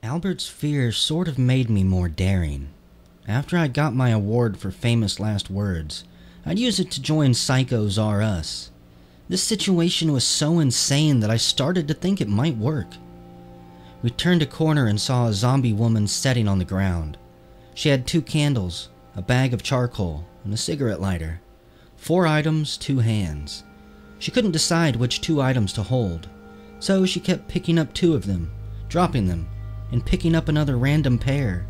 Albert's fear sort of made me more daring. After I got my award for famous last words, I'd use it to join Psychos R Us. This situation was so insane that I started to think it might work. We turned a corner and saw a zombie woman sitting on the ground. She had 2 candles, a bag of charcoal, and a cigarette lighter. 4 items, 2 hands. She couldn't decide which 2 items to hold, so she kept picking up 2 of them, dropping them, and picking up another random pair.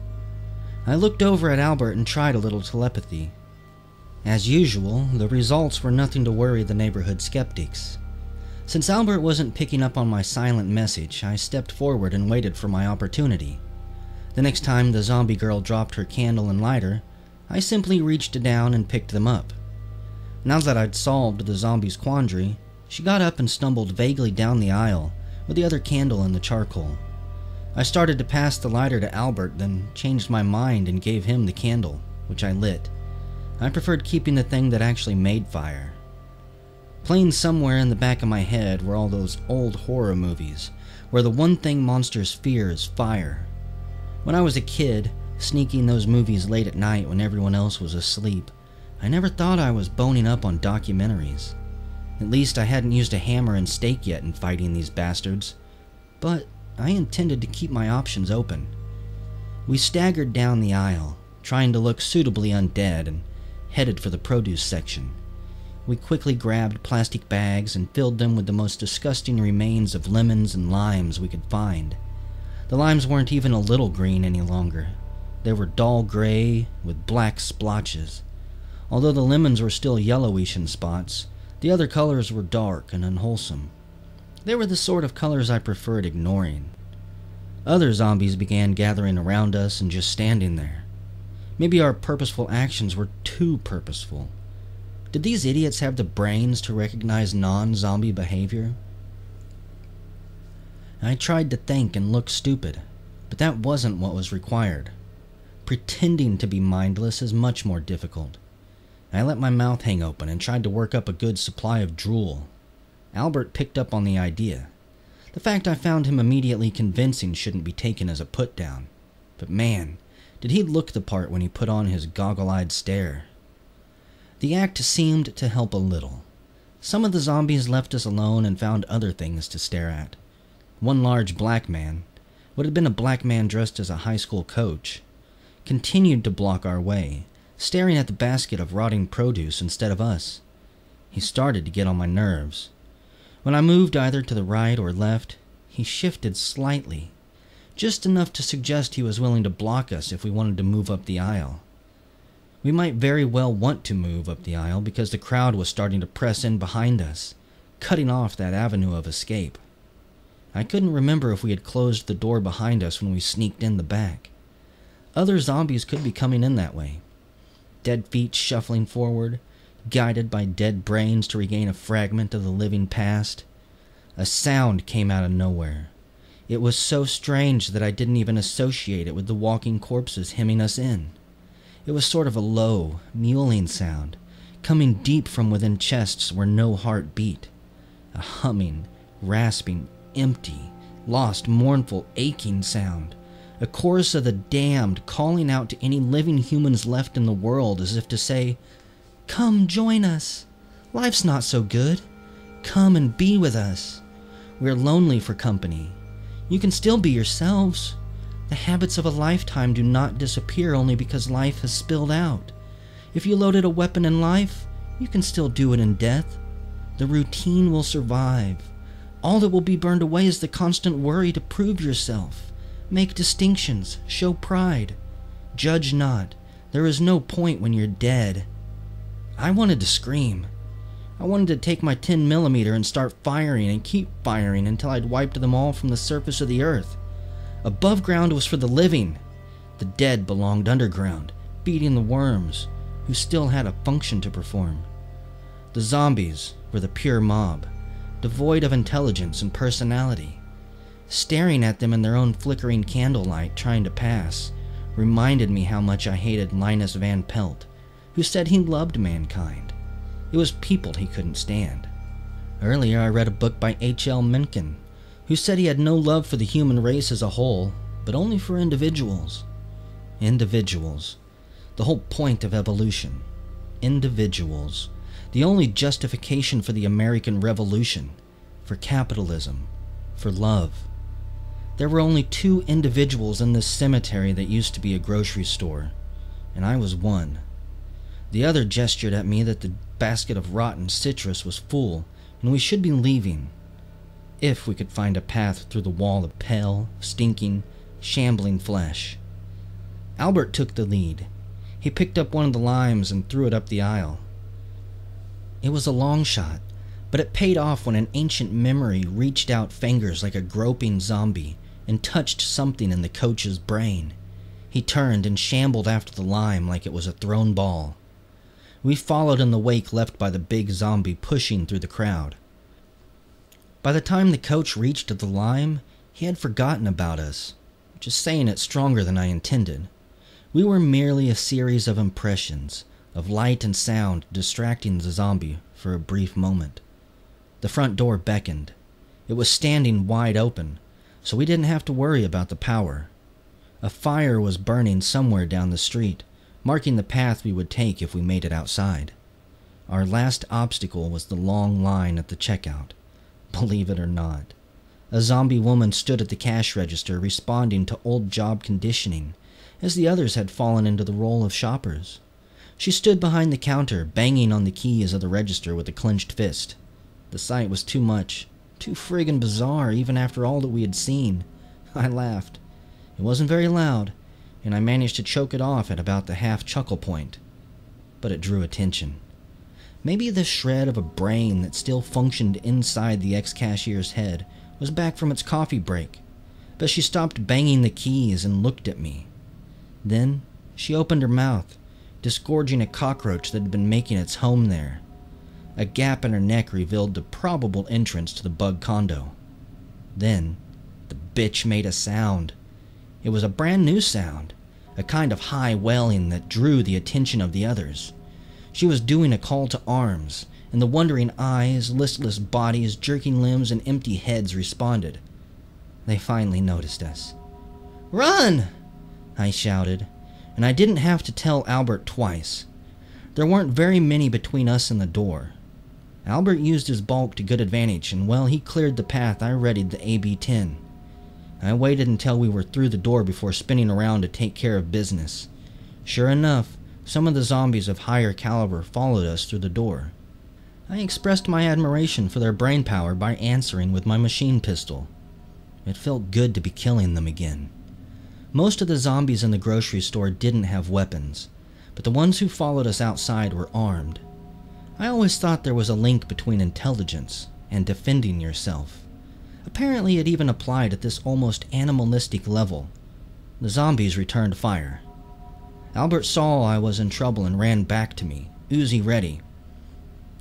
I looked over at Albert and tried a little telepathy. As usual, the results were nothing to worry the neighborhood skeptics. Since Albert wasn't picking up on my silent message, I stepped forward and waited for my opportunity. The next time the zombie girl dropped her candle and lighter, I simply reached down and picked them up. Now that I'd solved the zombie's quandary, she got up and stumbled vaguely down the aisle with the other candle and the charcoal. I started to pass the lighter to Albert, then changed my mind and gave him the candle, which I lit. I preferred keeping the thing that actually made fire. Playing somewhere in the back of my head were all those old horror movies, where the one thing monsters fear is fire. When I was a kid, sneaking those movies late at night when everyone else was asleep, I never thought I was boning up on documentaries. At least I hadn't used a hammer and stake yet in fighting these bastards, but I intended to keep my options open. We staggered down the aisle, trying to look suitably undead, and headed for the produce section. We quickly grabbed plastic bags and filled them with the most disgusting remains of lemons and limes we could find. The limes weren't even a little green any longer. They were dull gray with black splotches. Although the lemons were still yellowish in spots, the other colors were dark and unwholesome. They were the sort of colors I preferred ignoring. Other zombies began gathering around us and just standing there. Maybe our purposeful actions were too purposeful. Did these idiots have the brains to recognize non-zombie behavior? I tried to think and look stupid, but that wasn't what was required. Pretending to be mindless is much more difficult. I let my mouth hang open and tried to work up a good supply of drool. Albert picked up on the idea. The fact I found him immediately convincing shouldn't be taken as a put-down. But man, did he look the part when he put on his goggle-eyed stare. The act seemed to help a little. Some of the zombies left us alone and found other things to stare at. One large black man, what had been a black man dressed as a high school coach, continued to block our way, staring at the basket of rotting produce instead of us. He started to get on my nerves. When I moved either to the right or left, he shifted slightly, just enough to suggest he was willing to block us if we wanted to move up the aisle. We might very well want to move up the aisle because the crowd was starting to press in behind us, cutting off that avenue of escape. I couldn't remember if we had closed the door behind us when we sneaked in the back. Other zombies could be coming in that way. Dead feet shuffling forward, guided by dead brains to regain a fragment of the living past. A sound came out of nowhere. It was so strange that I didn't even associate it with the walking corpses hemming us in. It was sort of a low, mewling sound, coming deep from within chests where no heart beat. A humming, rasping, empty, lost, mournful, aching sound. A chorus of the damned calling out to any living humans left in the world as if to say, "Come join us. Life's not so good. Come and be with us. We're lonely for company. You can still be yourselves. The habits of a lifetime do not disappear only because life has spilled out. If you loaded a weapon in life, you can still do it in death. The routine will survive. All that will be burned away is the constant worry to prove yourself. Make distinctions, show pride. Judge not. There is no point when you're dead." I wanted to scream. I wanted to take my 10mm and start firing and keep firing until I'd wiped them all from the surface of the earth. Above ground was for the living. The dead belonged underground, feeding the worms, who still had a function to perform. The zombies were the pure mob, devoid of intelligence and personality. Staring at them in their own flickering candlelight trying to pass reminded me how much I hated Linus Van Pelt, who said he loved mankind. It was people he couldn't stand. Earlier I read a book by H.L. Mencken, who said he had no love for the human race as a whole, but only for individuals. Individuals. The whole point of evolution. Individuals. The only justification for the American Revolution. For capitalism. For love. There were only 2 individuals in this cemetery that used to be a grocery store, and I was one. The other gestured at me that the basket of rotten citrus was full, and we should be leaving, if we could find a path through the wall of pale, stinking, shambling flesh. Albert took the lead. He picked up one of the limes and threw it up the aisle. It was a long shot, but it paid off when an ancient memory reached out fingers like a groping zombie and touched something in the coach's brain. He turned and shambled after the lime like it was a thrown ball. We followed in the wake left by the big zombie pushing through the crowd. By the time the coach reached the lime, he had forgotten about us, which is saying it stronger than I intended. We were merely a series of impressions, of light and sound distracting the zombie for a brief moment. The front door beckoned. It was standing wide open, so we didn't have to worry about the power. A fire was burning somewhere down the street, marking the path we would take if we made it outside. Our last obstacle was the long line at the checkout. Believe it or not. A zombie woman stood at the cash register responding to old job conditioning, as the others had fallen into the role of shoppers. She stood behind the counter, banging on the keys of the register with a clenched fist. The sight was too much, too friggin' bizarre, even after all that we had seen. I laughed. It wasn't very loud, and I managed to choke it off at about the half-chuckle point. But it drew attention. Maybe the shred of a brain that still functioned inside the ex-cashier's head was back from its coffee break, but she stopped banging the keys and looked at me. Then she opened her mouth, disgorging a cockroach that had been making its home there. A gap in her neck revealed the probable entrance to the bug condo. Then the bitch made a sound. It was a brand new sound, a kind of high wailing that drew the attention of the others. She was doing a call to arms, and the wondering eyes, listless bodies, jerking limbs, and empty heads responded. They finally noticed us. "Run!" I shouted, and I didn't have to tell Albert twice. There weren't very many between us and the door. Albert used his bulk to good advantage, and while he cleared the path, I readied the AB-10. I waited until we were through the door before spinning around to take care of business. Sure enough, some of the zombies of higher caliber followed us through the door. I expressed my admiration for their brainpower by answering with my machine pistol. It felt good to be killing them again. Most of the zombies in the grocery store didn't have weapons, but the ones who followed us outside were armed. I always thought there was a link between intelligence and defending yourself. Apparently it even applied at this almost animalistic level. The zombies returned fire. Albert saw I was in trouble and ran back to me, Uzi ready.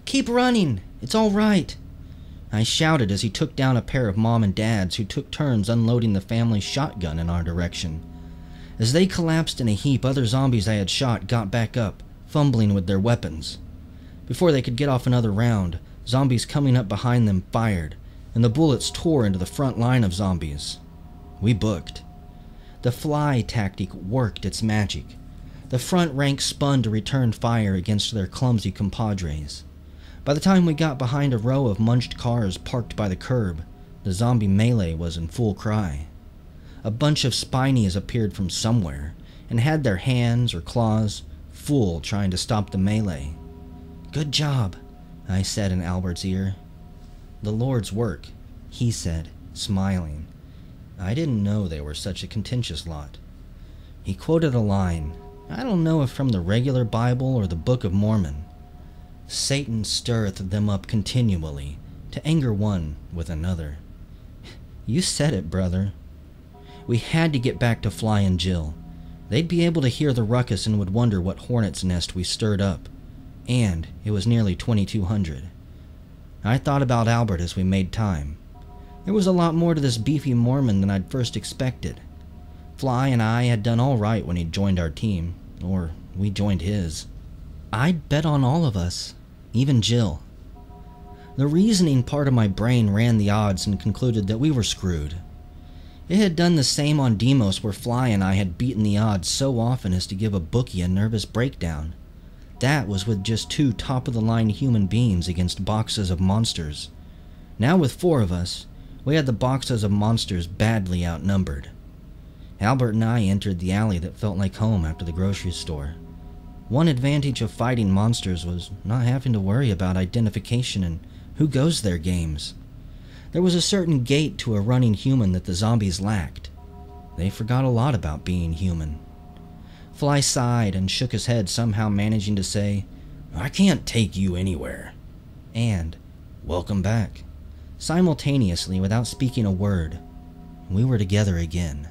"Keep running! It's all right!" I shouted as he took down a pair of mom and dads who took turns unloading the family shotgun in our direction. As they collapsed in a heap, other zombies I had shot got back up, fumbling with their weapons. Before they could get off another round, zombies coming up behind them fired, and the bullets tore into the front line of zombies. We booked. The fly tactic worked its magic. The front rank spun to return fire against their clumsy compadres. By the time we got behind a row of munched cars parked by the curb, the zombie melee was in full cry. A bunch of spinies appeared from somewhere, and had their hands or claws full trying to stop the melee. "Good job," I said in Albert's ear. "The Lord's work," he said, smiling. I didn't know they were such a contentious lot. He quoted a line, I don't know if from the regular Bible or the Book of Mormon. "Satan stirreth them up continually, to anger one with another." You said it, brother. We had to get back to Fly and Jill. They'd be able to hear the ruckus and would wonder what hornet's nest we stirred up. And it was nearly 2200. I thought about Albert as we made time. There was a lot more to this beefy Mormon than I'd first expected. Fly and I had done all right when he'd joined our team, or we joined his. I'd bet on all of us, even Jill. The reasoning part of my brain ran the odds and concluded that we were screwed. It had done the same on Deimos, where Fly and I had beaten the odds so often as to give a bookie a nervous breakdown. That was with just 2 top-of-the-line human beings against boxes of monsters. Now with 4 of us, we had the boxes of monsters badly outnumbered. Albert and I entered the alley that felt like home after the grocery store. One advantage of fighting monsters was not having to worry about identification and who goes there games. There was a certain gait to a running human that the zombies lacked. They forgot a lot about being human. Fly sighed and shook his head, somehow managing to say, "I can't take you anywhere," and "Welcome back," simultaneously without speaking a word. We were together again.